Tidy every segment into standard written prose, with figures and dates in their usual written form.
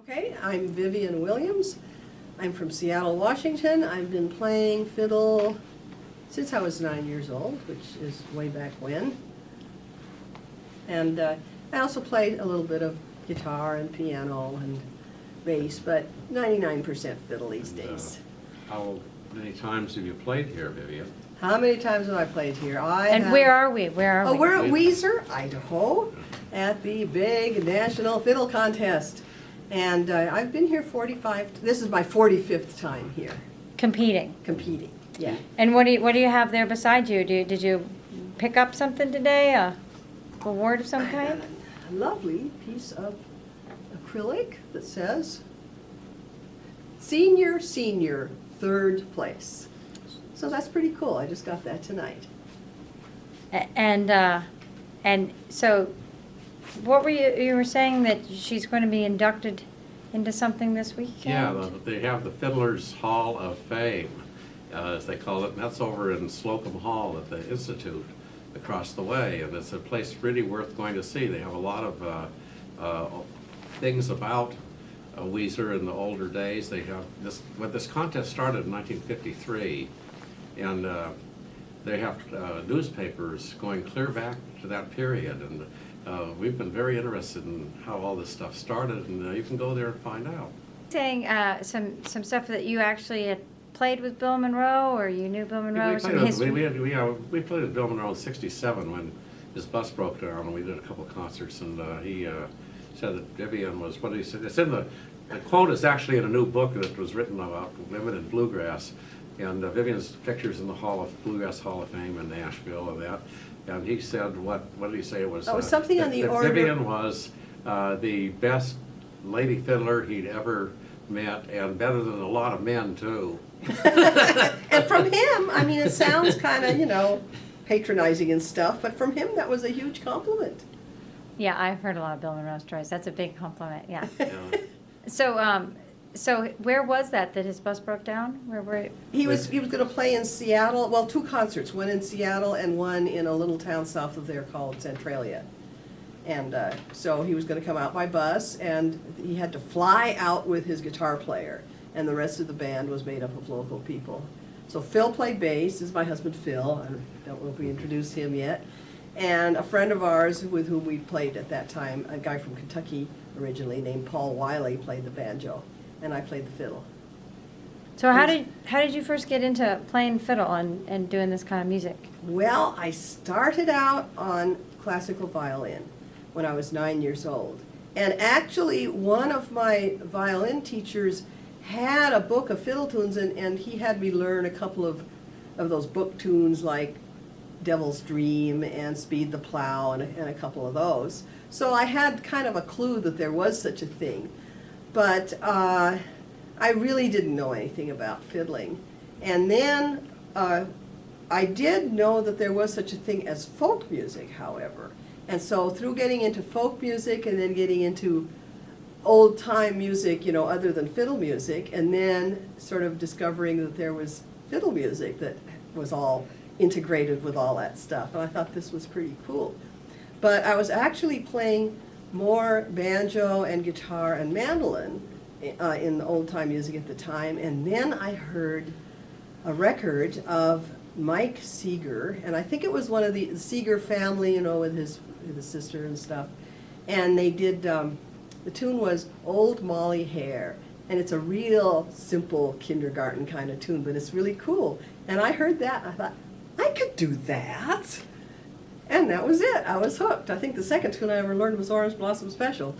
Okay, I'm Vivian Williams. I'm from Seattle, Washington. I've been playing fiddle since I was 9 years old, which is way back when. And I also played a little bit of guitar and piano and bass, but 99% fiddle these days. How many times have you played here, Vivian? How many times have I played here? Where are we? Where are we? We're at Weiser, Idaho, at the big National Fiddle Contest. And I've been here this is my 45th time here. Competing. Competing, yeah. And what do you have there beside you? Did you pick up something today? A award of some kind? A lovely piece of acrylic that says, Senior, Senior, 3rd place. So that's pretty cool. I just got that tonight. And so, what were you were saying that she's going to be inducted into something this weekend? Yeah, they have the Fiddlers Hall of Fame, as they call it, and that's over in Slocum Hall at the Institute across the way, and it's a place really worth going to see. They have a lot of things about Weiser in the older days. They have this contest started in 1953, and they have newspapers going clear back to that period, and we've been very interested in how all this stuff started, and you can go there and find out. Saying some stuff that you actually had played with Bill Monroe, or you knew Bill Monroe, We or some played history? we played with Bill Monroe in '67 when his bus broke down, and we did a couple of concerts, and he said that Vivian was, what did he say? It's in the quote is actually in a new book that was written about women in bluegrass, and Vivian's pictures in the Bluegrass Hall of Fame in Nashville and that. And he said, what did he say it was? Oh, something on the that order. Vivian was the best lady fiddler he'd ever met, and better than a lot of men too. And from him, I mean, it sounds kind of, patronizing and stuff, but from him, that was a huge compliment. Yeah, I've heard a lot of Bill Monroe stories. That's a big compliment. Yeah. Yeah. So where was that his bus broke down? Where were? He was going to play in Seattle, well, 2 concerts, one in Seattle and one in a little town south of there called Centralia. And so he was going to come out by bus, and he had to fly out with his guitar player, and the rest of the band was made up of local people. So Phil played bass. This is my husband Phil. I don't know if we introduced him yet. And a friend of ours with whom we played at that time, a guy from Kentucky originally named Paul Wiley, played the banjo, and I played the fiddle. So how did you first get into playing fiddle and doing this kind of music? Well, I started out on classical violin when I was 9 years old. And actually, one of my violin teachers had a book of fiddle tunes, and he had me learn a couple of those book tunes like Devil's Dream and Speed the Plow and a couple of those. So I had kind of a clue that there was such a thing. But I really didn't know anything about fiddling. And then I did know that there was such a thing as folk music, however. And so through getting into folk music and then getting into old time music, other than fiddle music, and then sort of discovering that there was fiddle music that was all integrated with all that stuff. And I thought this was pretty cool. But I was actually playing more banjo and guitar and mandolin in the old time music at the time. And then I heard a record of Mike Seeger, and I think it was one of the Seeger family, with his sister and stuff. And they did, the tune was Old Molly Hare. And it's a real simple kindergarten kind of tune, but it's really cool. And I heard that, and I thought, I could do that. And that was it. I was hooked. I think the second tune I ever learned was Orange Blossom Special.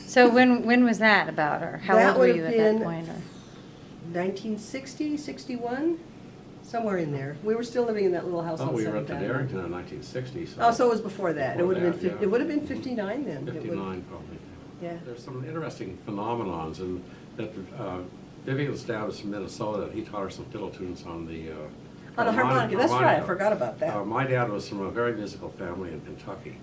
So when was that about, or how old were you at that point? Or? 1960, 61, somewhere in there. We were still living in that little house on We were at 7th the Avenue. Darrington in 1960. Oh, so it was before that. Before It would have that, been 59 then. 59 probably. Yeah. There's some interesting phenomenons, and that Vivian's dad was from Minnesota. He taught her some fiddle tunes on the On the harmonica. That's right. I forgot about that. My dad was from a very musical family in Kentucky,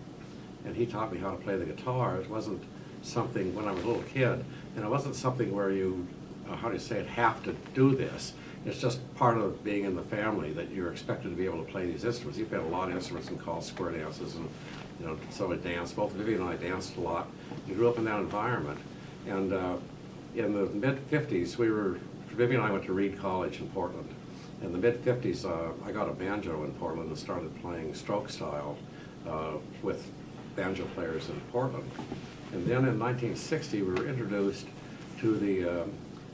and he taught me how to play the guitar. It wasn't something when I was a little kid, and it wasn't something where you, have to do this. It's just part of being in the family that you're expected to be able to play these instruments. He played a lot of instruments and called square dances, and so I danced. Both Vivian and I danced a lot. We grew up in that environment, And in the mid-50s, Vivian and I went to Reed College in Portland. In the mid-50s, I got a banjo in Portland and started playing stroke style with banjo players in Portland. And then in 1960, we were introduced to the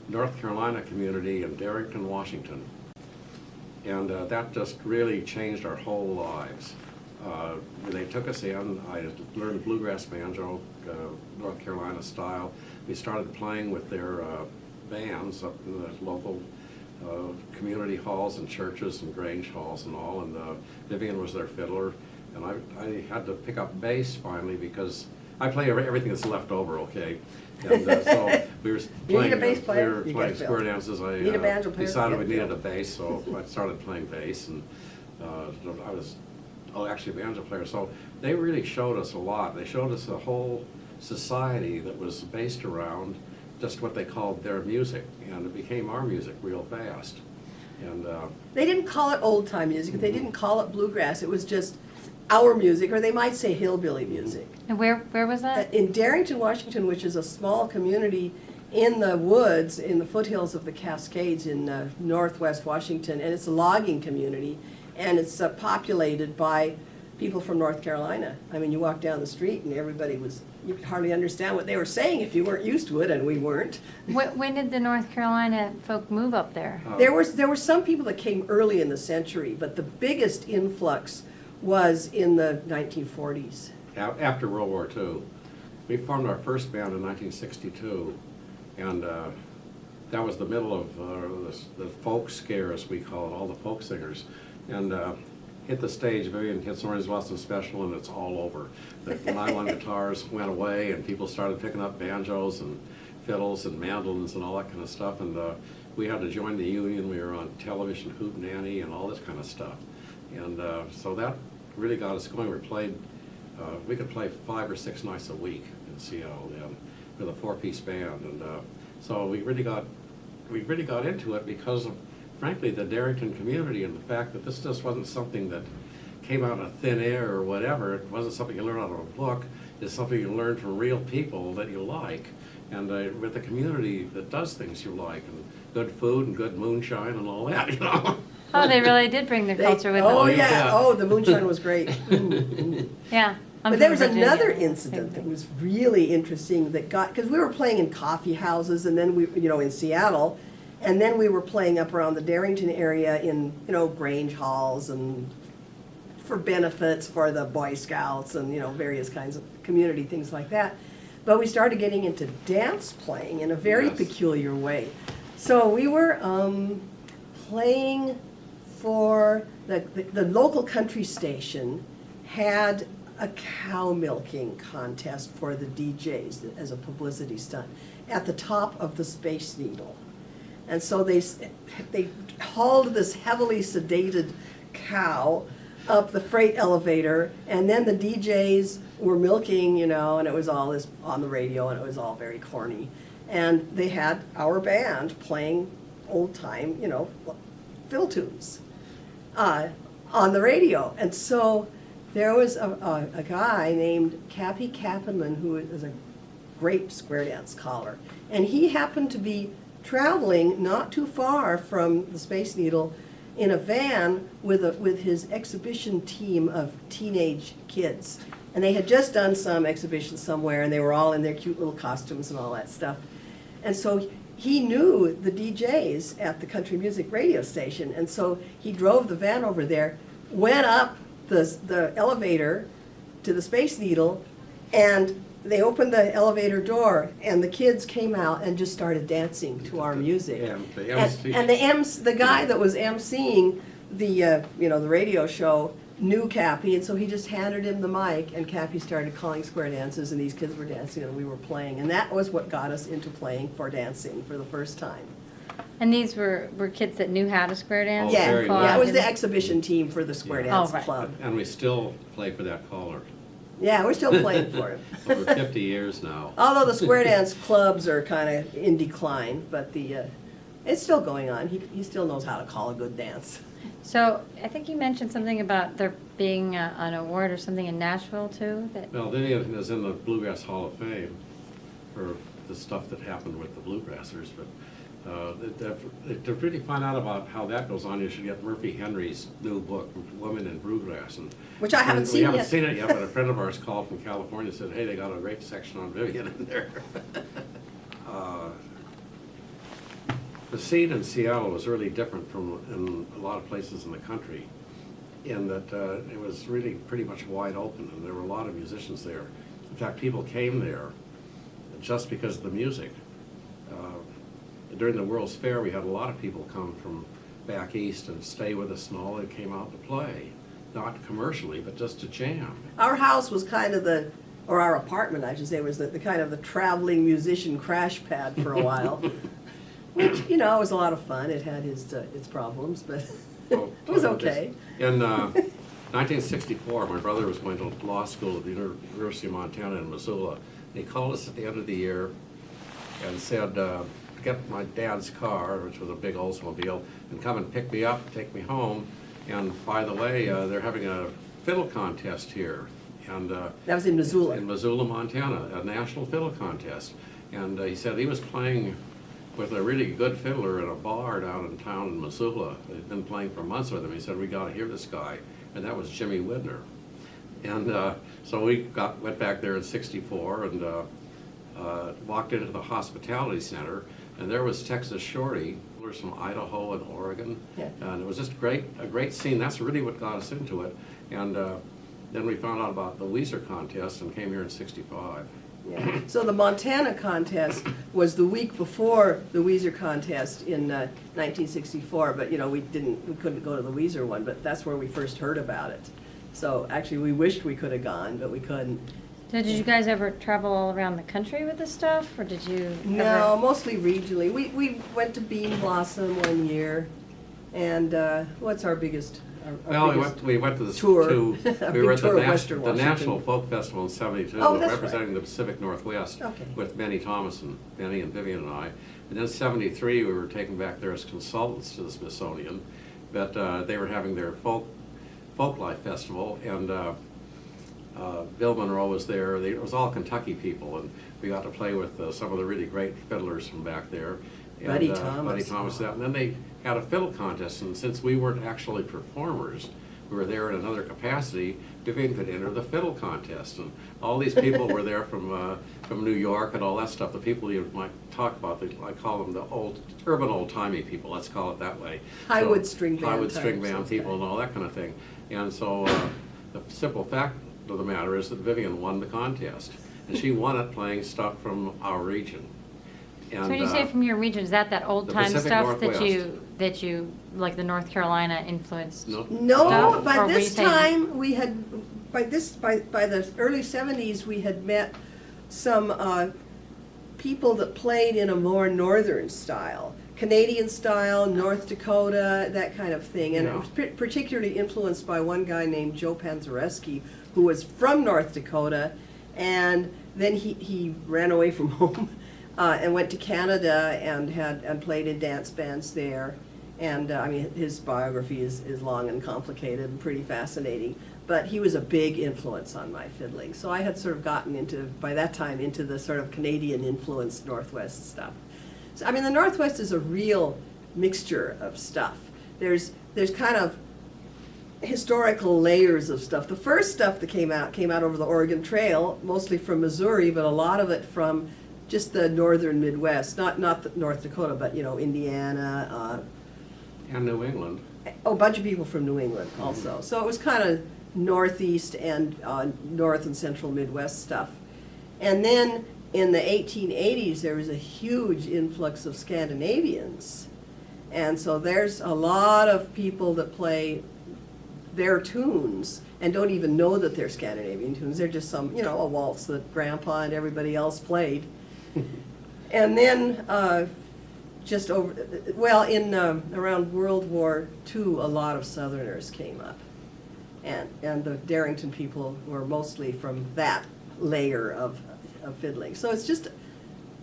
North Carolina community in Darrington, Washington. And that just really changed our whole lives. They took us in. I learned bluegrass banjo, North Carolina style. We started playing with their bands up in the local community halls and churches and Grange halls and all. And Vivian was their fiddler. And I had to pick up bass finally because I play everything that's left over, okay? And so we were playing, need a bass player? we were playing square dances. I Need a banjo player? decided we Get needed Phil. a bass, so I started playing bass. And I was actually a banjo player. So they really showed us a lot. They showed us a whole society that was based around just what they called their music, and it became our music real fast. And They didn't call it old-time music, they didn't call it bluegrass, it was just our music, or they might say hillbilly music. And where was that? In Darrington, Washington, which is a small community in the woods, in the foothills of the Cascades in northwest Washington, and it's a logging community, and it's populated by people from North Carolina. I mean, you walk down the street and everybody was, you could hardly understand what they were saying if you weren't used to it, and we weren't. When did the North Carolina folk move up there? There were some people that came early in the century, but the biggest influx was in the 1940s. after World War II, we formed our first band in 1962, and that was the middle of the folk scare, as we call it, all the folk singers. And hit the stage, Vivian hits Orange Blossom Special, and it's all over. The nylon guitars went away, and people started picking up banjos and fiddles and mandolins and all that kind of stuff. And we had to join the union. We were on television, Hoot Nanny, and all this kind of stuff. And so that really got us going. We could play 5 or 6 nights a week in Seattle with a 4-piece band. And so we really got into it because of, frankly, the Darrington community and the fact that this just wasn't something that came out of thin air or whatever. It wasn't something you learn out of a book. It's something you learn from real people that you like, and with a community that does things you like, and good food and good moonshine and all that, you know. Oh, they really did bring their culture with Oh, them. yeah, oh, the moonshine was great. Yeah. I'm But there from was Virginia. another incident that was really interesting that got, because we were playing in coffee houses, and then we, in Seattle, and then we were playing up around the Darrington area in, Grange halls and for benefits for the Boy Scouts and, various kinds of community things like that. But we started getting into dance playing in a very Yes. peculiar way. So we were playing for the local country station had a cow milking contest for the DJs as a publicity stunt at the top of the Space Needle. And so they hauled this heavily sedated cow up the freight elevator, and then the DJs were milking, and it was all this on the radio, and it was all very corny. And they had our band playing old time, fiddle tunes on the radio. And so there was a guy named Cappy Cappenman who is a great square dance caller, and he happened to be traveling not too far from the Space Needle in a van with his exhibition team of teenage kids. And they had just done some exhibition somewhere, and they were all in their cute little costumes and all that stuff. And so he knew the DJs at the country music radio station, and so he drove the van over there, went up the elevator to the Space Needle, and they opened the elevator door, and the kids came out and just started dancing to our music. And the MC. And the guy that was emceeing the the radio show knew Cappy, and so he just handed him the mic, and Cappy started calling square dances, and these kids were dancing, and we were playing, and that was what got us into playing for dancing for the first time. And these were kids that knew how to square dance? Oh, Yeah, very yeah, it was the And- exhibition team for the square Yeah. dance Oh, right. club. And we still play for that caller. Yeah, we're still playing for him. Over 50 years now. Although the square dance clubs are kind of in decline, but it's still going on. He still knows how to call a good dance. So I think you mentioned something about there being an award or something in Nashville too? Well, Vivian is in the Bluegrass Hall of Fame for the stuff that happened with the Bluegrassers, but to really find out about how that goes on, you should get Murphy Henry's new book, Women in Bluegrass. And Which I haven't seen We haven't yet. seen it yet, but a friend of ours called from California and said, hey, they got a great section on Vivian in there. The scene in Seattle was really different from in a lot of places in the country, in that it was really pretty much wide open, and there were a lot of musicians there. In fact, people came there just because of the music. During the World's Fair, we had a lot of people come from back east and stay with us, and all that came out to play, not commercially, but just to jam. Our house was kind of or our apartment, I should say, was the kind of the traveling musician crash pad for a while. Which, you know, was a lot of fun. It had its problems, but Oh, it was okay. In 1964, my brother was going to law school at the University of Montana in Missoula. He called us at the end of the year and said, get my dad's car, which was a big Oldsmobile, and come and pick me up, take me home. And by the way, they're having a fiddle contest here. And That was in Missoula. in Missoula, Montana, a national fiddle contest. And he said he was playing with a really good fiddler in a bar down in town in Missoula. They'd been playing for months with him. He said, we got to hear this guy. And that was Jimmy Widner. And so we went back there in '64 and walked into the hospitality center, and there was Texas Shorty, fiddlers from Idaho and Oregon. Yeah. And it was just a great scene. That's really what got us into it. And then we found out about the Weezer contest and came here in '65. Yeah. So the Montana contest was the week before the Weezer contest in 1964, but you know, we couldn't go to the Weezer one, but that's where we first heard about it. So actually we wished we could have gone, but we couldn't. So did you guys ever travel all around the country with this stuff, or did you No, ever? mostly regionally. We went to Bean Blossom one year, and what's our biggest? Well, we went to the tour. A we were big at tour of Western the Washington. National Folk Festival in '72, Oh, that's representing right. the Pacific Northwest Okay. with Benny Thomas and Benny and Vivian and I. And then '73, we were taken back there as consultants to the Smithsonian, but they were having their Folklife Festival, and Bill Monroe was there. It was all Kentucky people, and we got to play with some of the really great fiddlers from back there. And, Buddy Thomas. Buddy Thomas, and then they had a fiddle contest, and since we weren't actually performers, we were there in another capacity, Vivian could enter the fiddle contest. And all these people were there from New York and all that stuff. The people you might talk about, I call them the urban old-timey people, let's call it that way. Highwood string band Highwood string types, band okay. people and all that kind of thing. And so the simple fact of the matter is that Vivian won the contest. And she won it playing stuff from our region. And, So when you say from your region, is that old time Pacific stuff Northwest. that you like the North Carolina influenced? No. No, Stuff, by or were you this saying- time, we had, by the early '70s, we had met some people that played in a more northern style, Canadian style, North Dakota, that kind of thing. And it Yeah. was particularly influenced by one guy named Joe Panzareski, who was from North Dakota, and then he ran away from home and went to Canada and played in dance bands there. And I mean, his biography is long and complicated and pretty fascinating. But he was a big influence on my fiddling. So I had sort of gotten by that time, into the sort of Canadian influenced Northwest stuff. So, I mean, the Northwest is a real mixture of stuff. There's kind of historical layers of stuff. The first stuff that came out over the Oregon Trail, mostly from Missouri, but a lot of it from just the northern Midwest, not North Dakota, but you know, Indiana, And New England. a bunch of people from New England also. So it was kind of northeast and north and central Midwest stuff. And then in the 1880s, there was a huge influx of Scandinavians. And so there's a lot of people that play their tunes and don't even know that they're Scandinavian tunes. They're just some, you know, a waltz that Grandpa and everybody else played. And then around World War II, a lot of Southerners came up. And the Darrington people were mostly from that layer of fiddling. So it's just,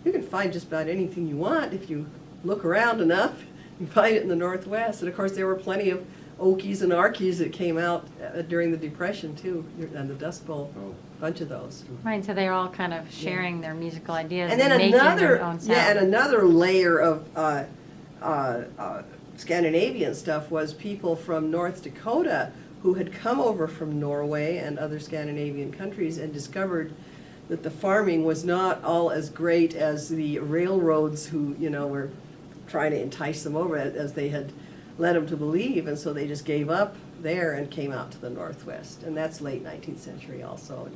you can find just about anything you want if you look around enough. You find it in the Northwest. And of course, there were plenty of Okies and Arkies that came out during the Depression too, and the Dust Bowl, Oh. bunch of those. Right, so they're all kind of sharing their musical ideas And and then making their own sound. yeah, and another layer of Scandinavian stuff was people from North Dakota who had come over from Norway and other Scandinavian countries and discovered that the farming was not all as great as the railroads who, you know, were trying to entice them over as they had led them to believe, and so they just gave up there and came out to the Northwest, and that's late 19th century also.